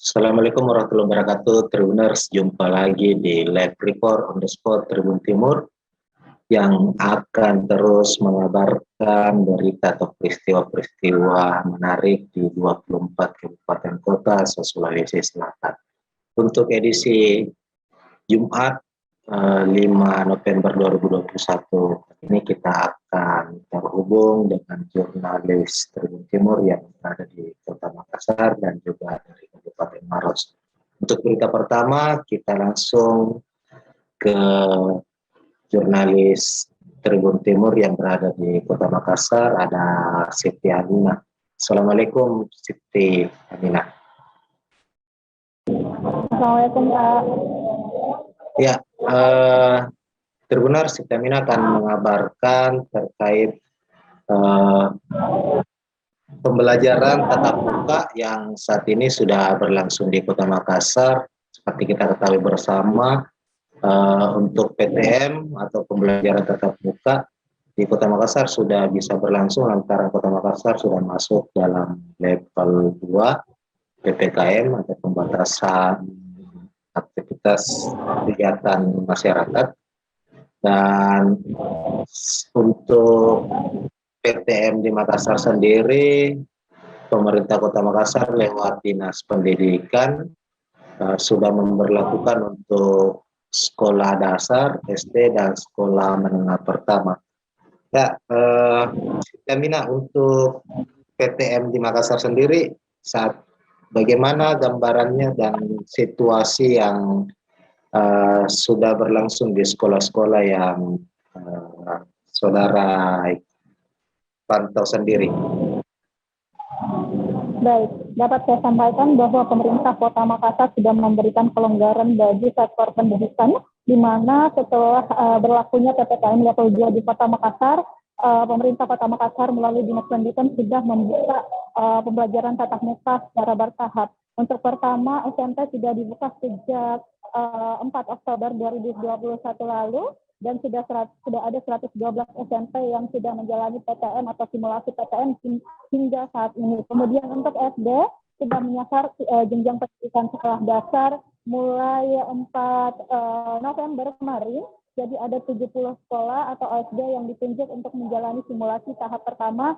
Assalamualaikum warahmatullahi wabarakatuh, Tribuners. Jumpa lagi di live report on the spot Tribun Timur yang akan terus mengabarkan berita atau peristiwa-peristiwa menarik di 24 kabupaten kota se-Sulawesi Selatan. Untuk edisi Jumat 5 November 2021 ini kita akan terhubung dengan jurnalis Tribun Timur yang berada di Kota Makassar dan juga dari Kabupaten Maros. Untuk berita pertama kita langsung ke jurnalis Tribun Timur yang berada di Kota Makassar, ada Siti Aminah. Assalamualaikum Siti Aminah. Assalamualaikum Kak. Ya, Tribuners, Siti Aminah akan mengabarkan terkait pembelajaran tatap muka yang saat ini sudah berlangsung di Kota Makassar. Seperti kita ketahui bersama, untuk PTM atau pembelajaran tatap muka di Kota Makassar sudah bisa berlangsung lantaran Kota Makassar sudah masuk dalam level 2 PPKM atau pembatasan aktivitas kegiatan masyarakat. Dan untuk PTM di Makassar sendiri, pemerintah Kota Makassar lewat Dinas Pendidikan sudah memberlakukan untuk sekolah dasar, SD, dan sekolah menengah pertama. Ya, Mina, untuk PTM di Makassar sendiri, saat bagaimana gambarannya dan situasi yang sudah berlangsung di sekolah-sekolah yang saudara pantau sendiri? Baik, dapat saya sampaikan bahwa pemerintah Kota Makassar sudah memberikan kelonggaran bagi sektor pendidikan, di mana setelah berlakunya PPKM level 2 di Kota Makassar, pemerintah Kota Makassar melalui Dinas Pendidikan sudah membuka pembelajaran tatap muka secara bertahap. Untuk pertama, SMP sudah dibuka sejak 4 Oktober 2021 lalu, dan sudah ada 112 SMP yang sudah menjalani PTM atau simulasi PTM hingga saat ini. Kemudian untuk SD sudah menyasar jenjang pendidikan sekolah dasar mulai 4 November kemarin. Jadi ada 70 sekolah atau SD yang ditunjuk untuk menjalani simulasi tahap pertama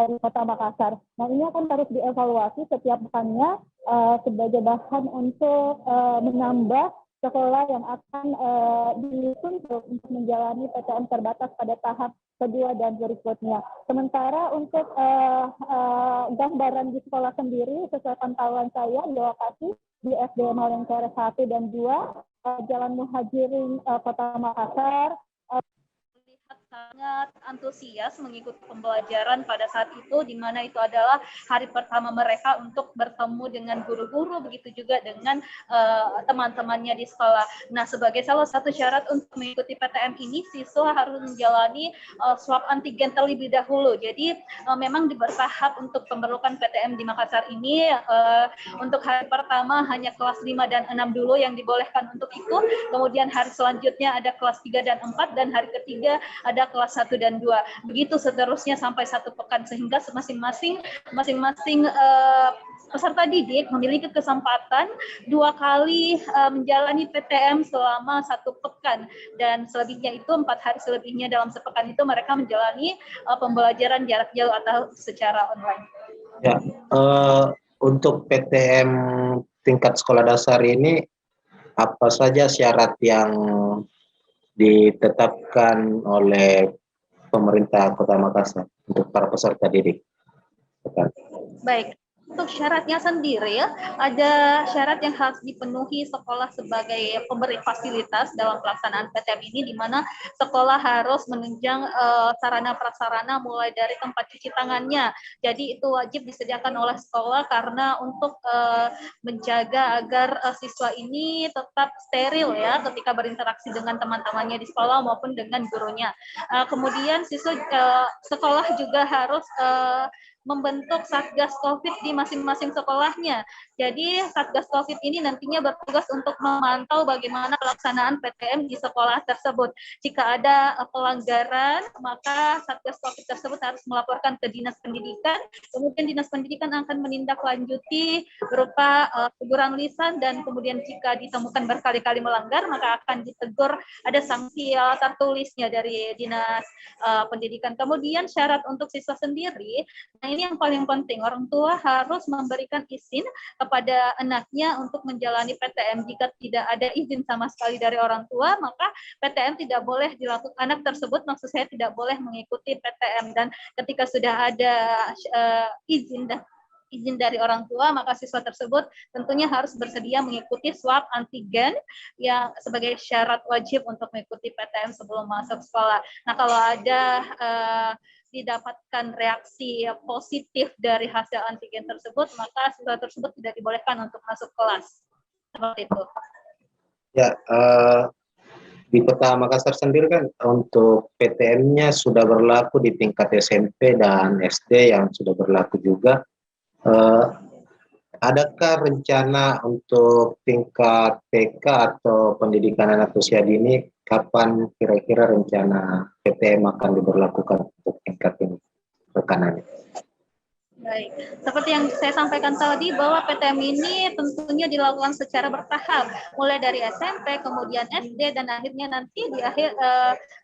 di Kota Makassar. Nah, ini akan terus dievaluasi setiap pekannya sebagai bahan untuk menambah sekolah yang akan ditunjuk untuk menjalani PTM terbatas pada tahap kedua dan berikutnya. Sementara untuk gambaran di sekolah sendiri, sesuai pantauan saya di lokasi di SD Malengkere 1 dan 2, Jalan Muhajirin, Kota Makassar, sangat antusias mengikuti pembelajaran pada saat itu, di mana itu adalah hari pertama mereka untuk bertemu dengan guru-guru, begitu juga dengan teman-temannya di sekolah. Nah, sebagai salah satu syarat untuk mengikuti PTM ini, siswa harus menjalani swab antigen terlebih dahulu. Jadi memang bertahap untuk pemberlakuan PTM di Makassar ini. Untuk hari pertama hanya kelas 5 dan 6 dulu yang dibolehkan untuk ikut. Kemudian hari selanjutnya ada kelas 3 dan 4, dan hari ketiga ada kelas 1 dan 2. Begitu seterusnya sampai 1 pekan, sehingga masing-masing peserta didik memiliki kesempatan 2 kali menjalani PTM selama 1 pekan, dan selebihnya itu 4 hari selebihnya dalam sepekan itu mereka menjalani pembelajaran jarak jauh atau secara online. Ya, untuk PTM tingkat sekolah dasar ini apa saja syarat yang ditetapkan oleh pemerintah Kota Makassar untuk para peserta didik? Baik, untuk syaratnya sendiri, ada syarat yang harus dipenuhi sekolah sebagai pemberi fasilitas dalam pelaksanaan PTM ini, di mana sekolah harus menunjang sarana prasarana mulai dari tempat cuci tangannya. Jadi itu wajib disediakan oleh sekolah karena untuk menjaga agar siswa ini tetap steril ya ketika berinteraksi dengan teman-temannya di sekolah maupun dengan gurunya. Kemudian sekolah juga harus membentuk Satgas COVID di masing-masing sekolahnya. Jadi Satgas COVID ini nantinya bertugas untuk memantau bagaimana pelaksanaan PTM di sekolah tersebut. Jika ada pelanggaran, maka Satgas COVID tersebut harus melaporkan ke Dinas Pendidikan. Kemudian Dinas Pendidikan akan menindaklanjuti berupa teguran lisan, dan kemudian jika ditemukan berkali-kali melanggar, maka akan ditegur, ada sanksi tertulisnya dari Dinas Pendidikan. Kemudian syarat untuk siswa sendiri, nah ini yang paling penting, orang tua harus memberikan izin kepada anaknya untuk menjalani PTM. Jika tidak ada izin sama sekali dari orang tua, maka PTM tidak boleh dilakukan. Anak tersebut, maksud saya, tidak boleh mengikuti PTM. Dan ketika sudah ada izin dari orang tua, maka siswa tersebut tentunya harus bersedia mengikuti swab antigen yang sebagai syarat wajib untuk mengikuti PTM sebelum masuk sekolah. Nah, kalau ada didapatkan reaksi positif dari hasil antigen tersebut, maka siswa tersebut tidak dibolehkan untuk masuk kelas. Seperti itu. Ya, di Kota Makassar sendiri kan untuk PTM-nya sudah berlaku di tingkat SMP dan SD yang sudah berlaku juga. Adakah rencana untuk tingkat TK atau pendidikan anak usia dini, kapan kira-kira rencana PTM akan diberlakukan untuk tingkat ini, rekanannya? Baik, seperti yang saya sampaikan tadi, bahwa PTM ini tentunya dilakukan secara bertahap, mulai dari SMP, kemudian SD, dan akhirnya nanti di akhir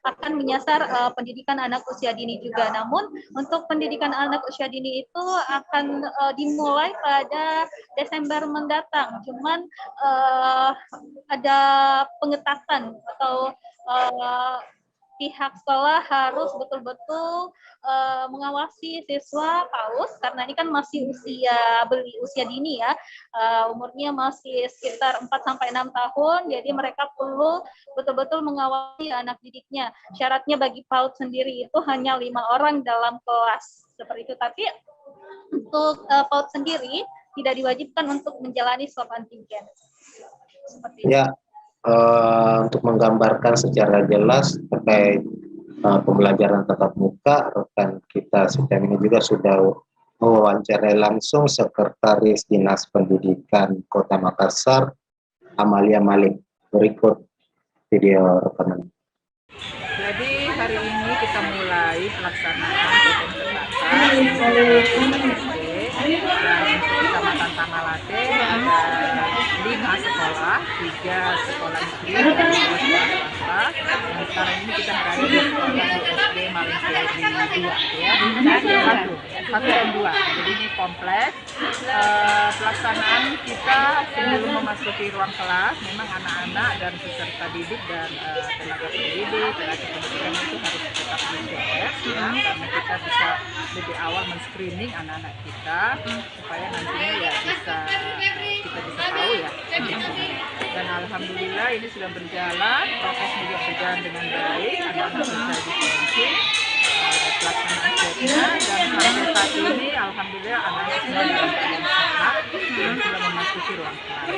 akan menyasar pendidikan anak usia dini juga. Namun untuk pendidikan anak usia dini itu akan dimulai pada Desember mendatang. Cuman ada pengetatan atau pihak sekolah harus betul-betul mengawasi siswa PAUD, karena ini kan masih usia dini ya, umurnya masih sekitar 4-6 tahun, jadi mereka perlu betul-betul mengawasi anak didiknya. Syaratnya bagi PAUD sendiri itu hanya 5 orang dalam kelas, seperti itu. Tapi untuk PAUD sendiri tidak diwajibkan untuk menjalani swab antigen. Seperti itu. Ya, untuk menggambarkan secara jelas terkait pembelajaran tatap muka, rekan kita SITEM ini juga sudah mewawancarai langsung Sekretaris Dinas Pendidikan Kota Makassar, Amalia Malik. Berikut video rekaman. Jadi hari ini kita mulai pelaksanaan PTM terbatas dan untuk Kecamatan Tamalate ada 5 sekolah, 3 sekolah negeri dan 2 sekolah swasta. Dan sekarang ini kita berada di sekolah di SD Malingkeri 2 ya, 1 dan 2. Jadi ini kompleks. Pelaksanaan kita sebelum memasuki ruang kelas, memang anak-anak dan peserta didik dan tenaga pendidik, tenaga pendidikan itu harus tetap di-swab ya, karena kita bisa lebih awal men-screening anak-anak kita supaya nantinya ya kita bisa tahu ya. Dan alhamdulillah ini sudah berjalan, prosesnya juga berjalan dengan baik, anak-anak bisa dikunci pelaksanaan swabnya, dan sampai saat ini alhamdulillah anak-anak sudah dalam keadaan sehat dan sudah memasuki ruang kelas.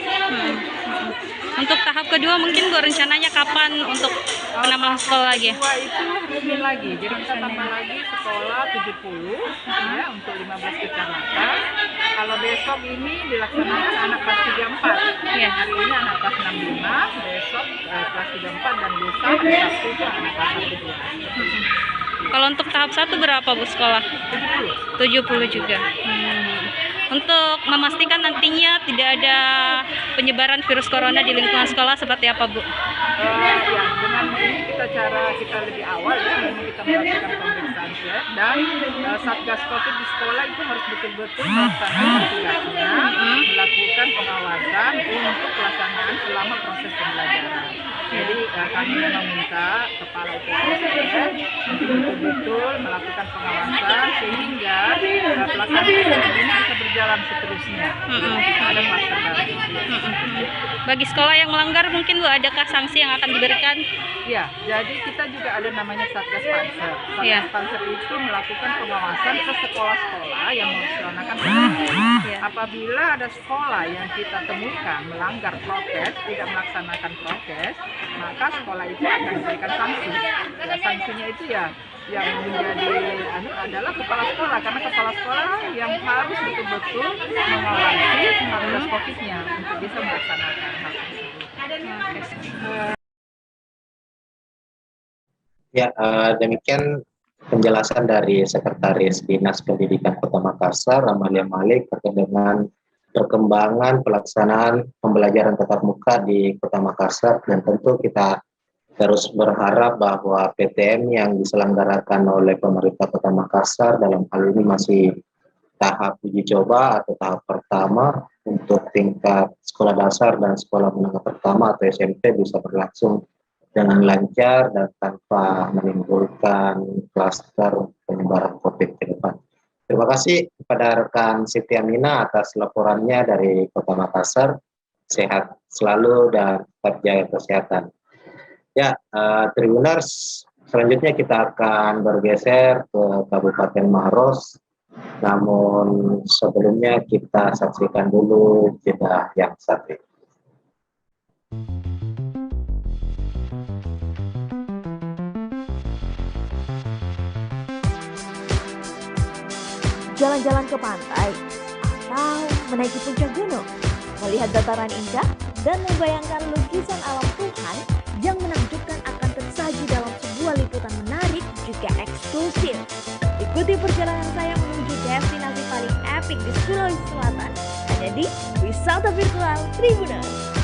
Untuk tahap kedua mungkin Bu, rencananya kapan untuk penambahan sekolah lagi? Kedua itu resmi lagi, jadi kita tambah lagi sekolah 70 ya, untuk 15 kecamatan. Kalau besok ini dilaksanakan anak kelas 34 ya, hari ini anak kelas 65, besok kelas 34, dan lusa hari Sabtu itu anak kelas 12. Kalau untuk tahap 1 berapa Bu sekolah? 70 juga. Untuk memastikan nantinya tidak ada penyebaran virus corona di lingkungan sekolah seperti apa Bu? Ya, dengan ini kita lebih awal ya, memang kita melakukan pemeriksaan swab, dan Satgas COVID di sekolah itu harus betul-betul melaksanakan tugasnya, melakukan pengawasan untuk pelaksanaan selama proses pembelajaran. Jadi kami meminta kepala UPSS untuk betul-betul melakukan pengawasan sehingga pelaksanaan ini bisa berjalan seterusnya. Kita ada kluster baru. Bagi sekolah yang melanggar mungkin Bu, adakah sanksi yang akan diberikan? Ya, jadi kita juga ada namanya Satgas Panser. Satgas Panser itu melakukan pengawasan ke sekolah-sekolah yang melaksanakan PTM. apabila ada sekolah yang kita temukan melanggar prokes, tidak melaksanakan prokes, maka sekolah itu akan diberikan sanksi. Ya, sanksinya itu ya yang menjadi adalah kepala sekolah, karena kepala sekolah yang harus betul-betul mengawasi Satgas COVID-nya untuk bisa melaksanakan hal tersebut. Ya, demikian penjelasan dari Sekretaris Dinas Pendidikan Kota Makassar, Amalia Malik, terkait dengan perkembangan pelaksanaan pembelajaran tatap muka di Kota Makassar, dan tentu kita terus berharap bahwa PTM yang diselenggarakan oleh pemerintah Kota Makassar dalam hal ini masih tahap uji coba atau tahap pertama untuk tingkat sekolah dasar dan sekolah menengah pertama atau SMP bisa berlangsung dengan lancar dan tanpa menimbulkan klaster penyebaran COVID ke depan. Terima kasih kepada rekan Siti Amina atas laporannya dari Kota Makassar. Sehat selalu dan tetap jaga kesehatan. Ya, Tribuners, selanjutnya kita akan bergeser ke Kabupaten Maros. Namun sebelumnya kita saksikan dulu jeda yang satu. Jalan-jalan ke pantai atau menaiki puncak gunung, melihat dataran indah dan membayangkan lukisan alam Tuhan yang menakjubkan akan tersaji dalam sebuah liputan menarik juga eksklusif. Ikuti perjalanan saya menuju destinasi paling epik di Sulawesi Selatan, hanya di Wisata Virtual Tribuners.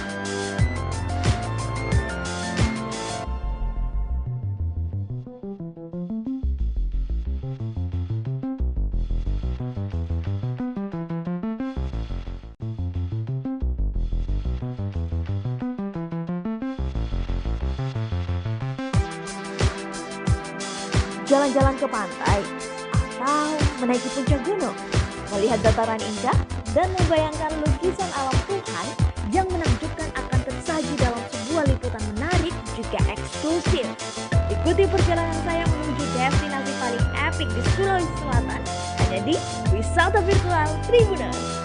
Jalan-jalan ke pantai atau menaiki puncak gunung, melihat dataran indah dan membayangkan lukisan alam Tuhan yang menakjubkan akan tersaji dalam sebuah liputan menarik juga eksklusif. Ikuti perjalanan saya menuju destinasi paling epik di Sulawesi Selatan, hanya di Wisata Virtual Tribuners.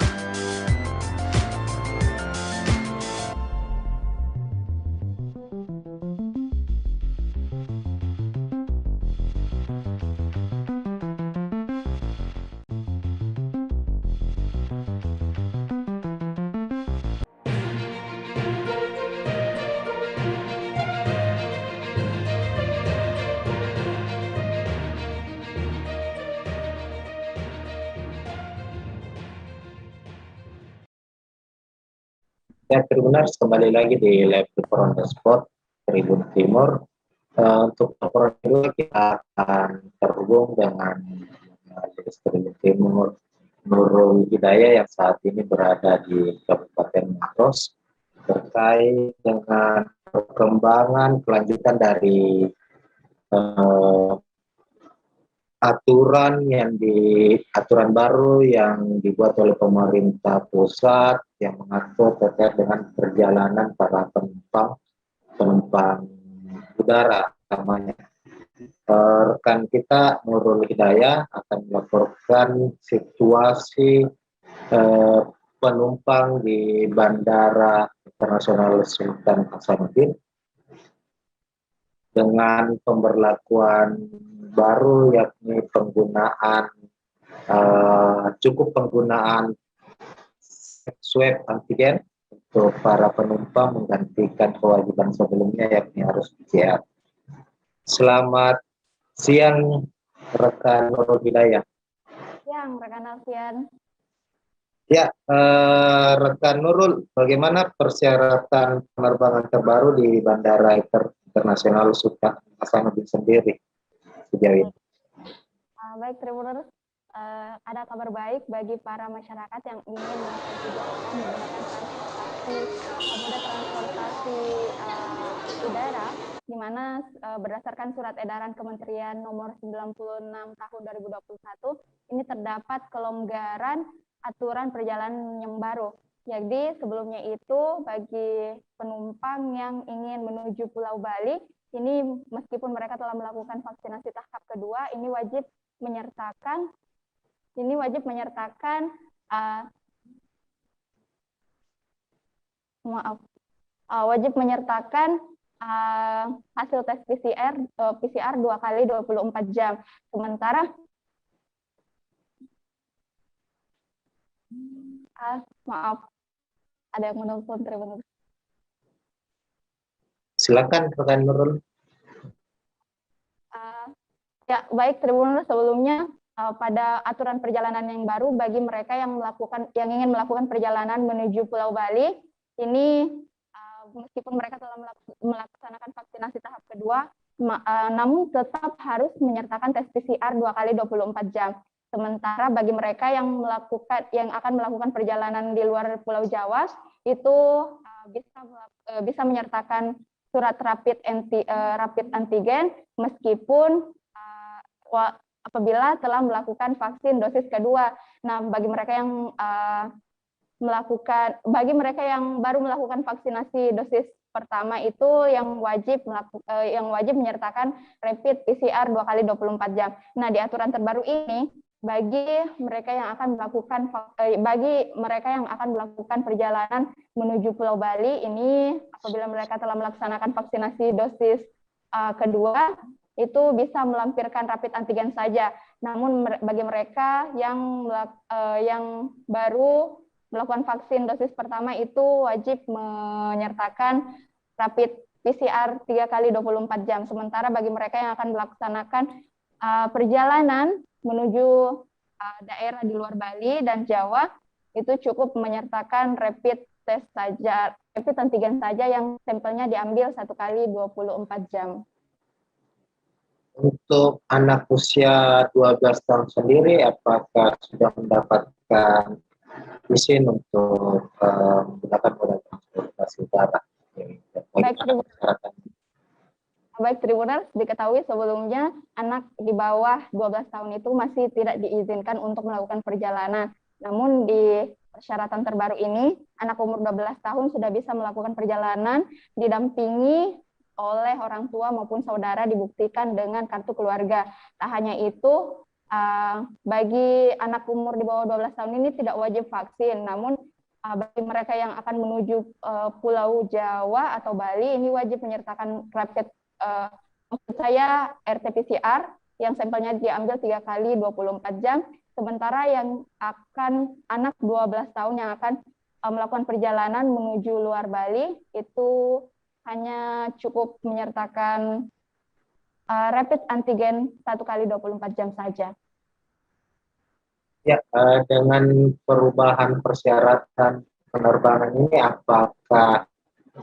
Ya, Tribuners, kembali lagi di Live Report on the Spot Tribun Timur. Untuk laporan kedua kita akan terhubung dengan Tribun Timur Nurul Hidayah yang saat ini berada di Kabupaten Maros terkait dengan perkembangan kelanjutan dari aturan baru yang dibuat oleh pemerintah pusat yang mengatur terkait dengan perjalanan para penumpang udara namanya. Rekan kita Nurul Hidayah akan melaporkan situasi penumpang di Bandara Internasional Sultan Hasanuddin dengan pemberlakuan baru, yakni penggunaan swab antigen untuk para penumpang menggantikan kewajiban sebelumnya yakni harus PCR. Selamat siang rekan Nurul Hidayah. Siang rekan Alfian. Ya, rekan Nurul, bagaimana persyaratan penerbangan terbaru di Bandara Internasional Sultan Hasanuddin sendiri sejauh ini? Baik, Tribuners, ada kabar baik bagi para masyarakat yang ingin melakukan perjalanan menggunakan moda transportasi udara, di mana berdasarkan surat edaran Kementerian Nomor 96 Tahun 2021 ini terdapat kelonggaran aturan perjalanan yang baru. Jadi sebelumnya itu bagi penumpang yang ingin menuju Pulau Bali, ini meskipun mereka telah melakukan vaksinasi tahap kedua, ini wajib menyertakan wajib menyertakan hasil tes PCR 2 kali 24 jam. Sementara maaf, ada yang menelpon Tribuners. Silakan rekan Nurul. Ya, baik Tribuners, sebelumnya pada aturan perjalanan yang baru bagi mereka yang ingin melakukan perjalanan menuju Pulau Bali, ini meskipun mereka telah melaksanakan vaksinasi tahap kedua, namun tetap harus menyertakan tes PCR 2 kali 24 jam. Sementara bagi mereka yang akan melakukan perjalanan di luar Pulau Jawa, itu bisa menyertakan surat rapid antigen meskipun apabila telah melakukan vaksin dosis kedua. Nah, bagi mereka yang baru melakukan vaksinasi dosis pertama itu yang wajib menyertakan rapid PCR 2 kali 24 jam. Nah, di aturan terbaru ini bagi mereka yang akan melakukan perjalanan menuju Pulau Bali ini, apabila mereka telah melaksanakan vaksinasi dosis kedua, itu bisa melampirkan rapid antigen saja. Namun bagi mereka yang baru melakukan vaksin dosis pertama itu wajib menyertakan rapid PCR 3 kali 24 jam. Sementara bagi mereka yang akan melaksanakan perjalanan menuju daerah di luar Bali dan Jawa, itu cukup menyertakan rapid antigen saja yang sampelnya diambil 1 kali 24 jam. Untuk anak usia 12 tahun sendiri, apakah sudah mendapatkan izin untuk menggunakan moda transportasi udara? Baik Tribuners, diketahui sebelumnya anak di bawah 12 tahun itu masih tidak diizinkan untuk melakukan perjalanan. Namun di persyaratan terbaru ini, anak umur 12 tahun sudah bisa melakukan perjalanan didampingi oleh orang tua maupun saudara, dibuktikan dengan kartu keluarga. Tak hanya itu, bagi anak umur di bawah 12 tahun ini tidak wajib vaksin, namun bagi mereka yang akan menuju Pulau Jawa atau Bali ini wajib menyertakan rapid RT-PCR yang sampelnya diambil 3 kali 24 jam. Sementara yang anak 12 tahun yang akan melakukan perjalanan menuju luar Bali itu hanya cukup menyertakan rapid antigen 1 kali 24 jam saja. Ya, dengan perubahan persyaratan penerbangan ini, apakah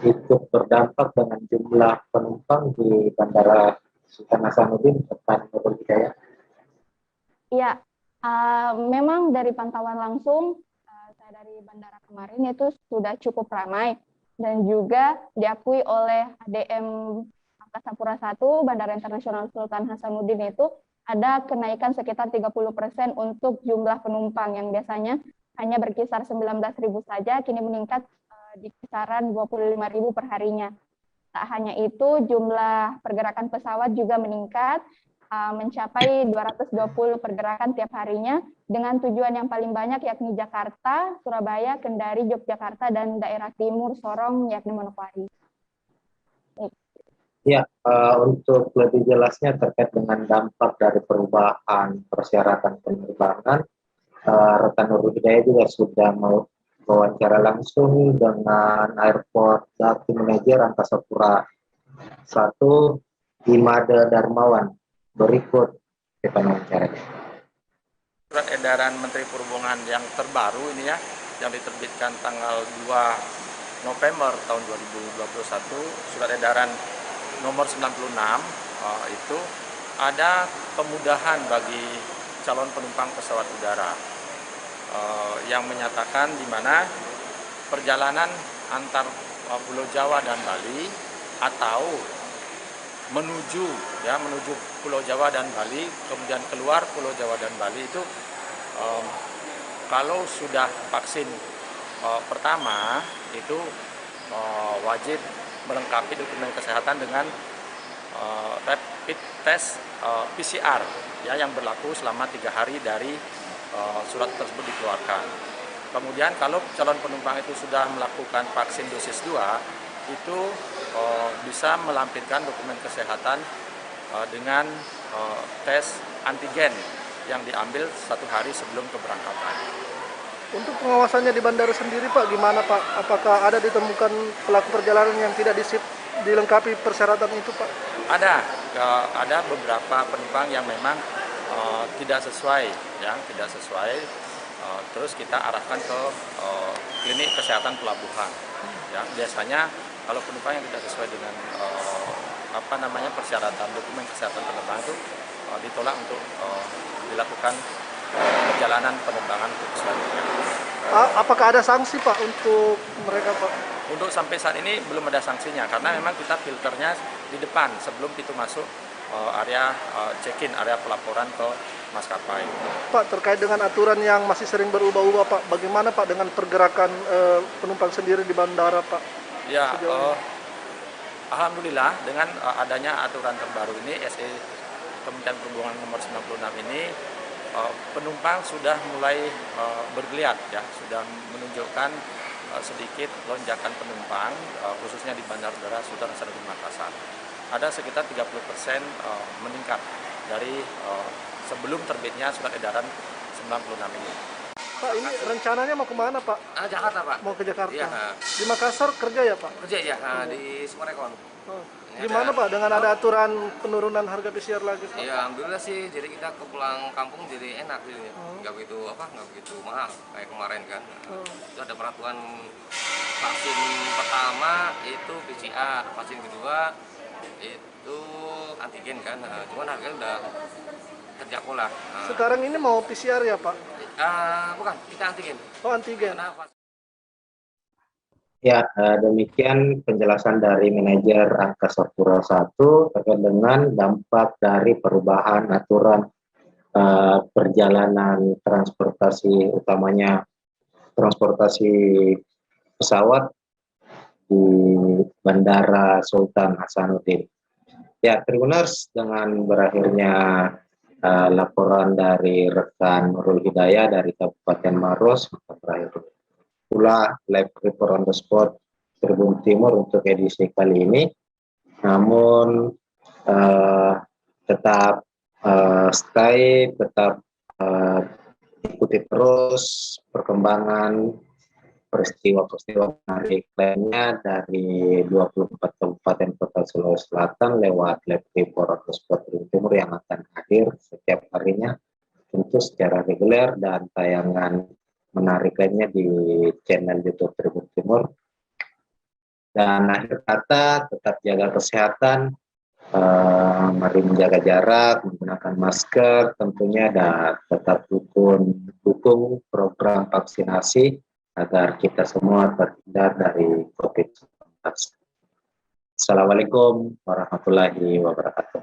itu berdampak dengan jumlah penumpang di Bandara Sultan Hasanuddin Rekan Nurul Hidayah? Iya, memang dari pantauan langsung saya dari bandara kemarin itu sudah cukup ramai, dan juga diakui oleh ADM Angkasa Pura I Bandara Internasional Sultan Hasanuddin itu ada kenaikan sekitar 30% untuk jumlah penumpang yang biasanya hanya berkisar 19.000 saja, kini meningkat di kisaran 25.000 per harinya. Tak hanya itu, jumlah pergerakan pesawat juga meningkat mencapai 220 pergerakan tiap harinya dengan tujuan yang paling banyak yakni Jakarta, Surabaya, Kendari, Yogyakarta, dan daerah timur Sorong yakni Manokwari. Ya, untuk lebih jelasnya terkait dengan dampak dari perubahan persyaratan penerbangan, rekan Nurul Hidayah juga sudah mau wawancara langsung dengan Airport Deputy Manager Angkasa Pura I Imade Darmawan. Berikut kita wawancaranya. Surat edaran Menteri Perhubungan yang terbaru ini ya, yang diterbitkan tanggal 2 November tahun 2021, surat edaran nomor 96 itu ada kemudahan bagi calon penumpang pesawat udara yang menyatakan di mana perjalanan antar Pulau Jawa dan Bali atau menuju Pulau Jawa dan Bali, kemudian keluar Pulau Jawa dan Bali itu kalau sudah vaksin pertama itu wajib melengkapi dokumen kesehatan dengan rapid test PCR ya, yang berlaku selama 3 hari dari surat tersebut dikeluarkan. Kemudian kalau calon penumpang itu sudah melakukan vaksin dosis 2, itu bisa melampirkan dokumen kesehatan dengan tes antigen yang diambil 1 hari sebelum keberangkatan. Untuk pengawasannya di bandara sendiri Pak, gimana Pak? Apakah ada ditemukan pelaku perjalanan yang tidak dilengkapi persyaratan itu Pak? Ada beberapa penumpang yang memang tidak sesuai, ya, tidak sesuai. Terus kita arahkan ke klinik kesehatan pelabuhan. Ya, biasanya kalau penumpang yang tidak sesuai dengan persyaratan dokumen kesehatan penerbangan itu ditolak untuk dilakukan perjalanan penerbangan selanjutnya. Apakah ada sanksi Pak untuk mereka Pak? Untuk sampai saat ini belum ada sanksinya karena memang kita filternya di depan sebelum pintu masuk area check-in, area pelaporan ke maskapai. Pak, terkait dengan aturan yang masih sering berubah-ubah Pak, bagaimana Pak dengan pergerakan penumpang sendiri di bandara Pak? Ya, alhamdulillah dengan adanya aturan terbaru ini, SE Kementerian Perhubungan nomor 96 ini, penumpang sudah mulai bergeliat, ya, sudah menunjukkan sedikit lonjakan penumpang, khususnya di Bandara Udara Sultan Hasanuddin Makassar. Ada sekitar 30% meningkat dari sebelum terbitnya surat edaran 96 ini. Pak, ini rencananya mau kemana Pak? Jakarta Pak. Mau ke Jakarta? Iya. Di Makassar kerja ya Pak? Kerja ya, di Sumarekon. Gimana Pak dengan ada aturan penurunan harga PCR lagi Pak? Iya, alhamdulillah sih. Jadi kita ke pulang kampung jadi enak sih. Nggak begitu mahal kayak kemarin kan. Itu ada peraturan vaksin pertama itu PCR, vaksin kedua itu antigen kan. Cuman harganya udah terjangkau lah. Sekarang ini mau PCR ya Pak? Bukan, kita antigen. Oh, antigen. Ya, demikian penjelasan dari manajer Angkasa Pura I terkait dengan dampak dari perubahan aturan perjalanan transportasi, utamanya transportasi pesawat di Bandara Sultan Hasanuddin. Ya, Tribuners, dengan berakhirnya laporan dari rekan Nurul Hidayah dari Kabupaten Maros, maka berakhir pula live report on the spot Tribun Timur untuk edisi kali ini. Namun tetap stay, tetap ikuti terus perkembangan peristiwa-peristiwa menarik lainnya dari 24 kabupaten kota Sulawesi Selatan lewat live report on the spot Tribun Timur yang akan hadir setiap harinya, tentu secara reguler, dan tayangan menarik lainnya di channel YouTube Tribun Timur. Dan akhir kata, tetap jaga kesehatan, mari menjaga jarak, menggunakan masker tentunya, dan tetap dukung program vaksinasi agar kita semua terhindar dari COVID-19. Assalamualaikum warahmatullahi wabarakatuh.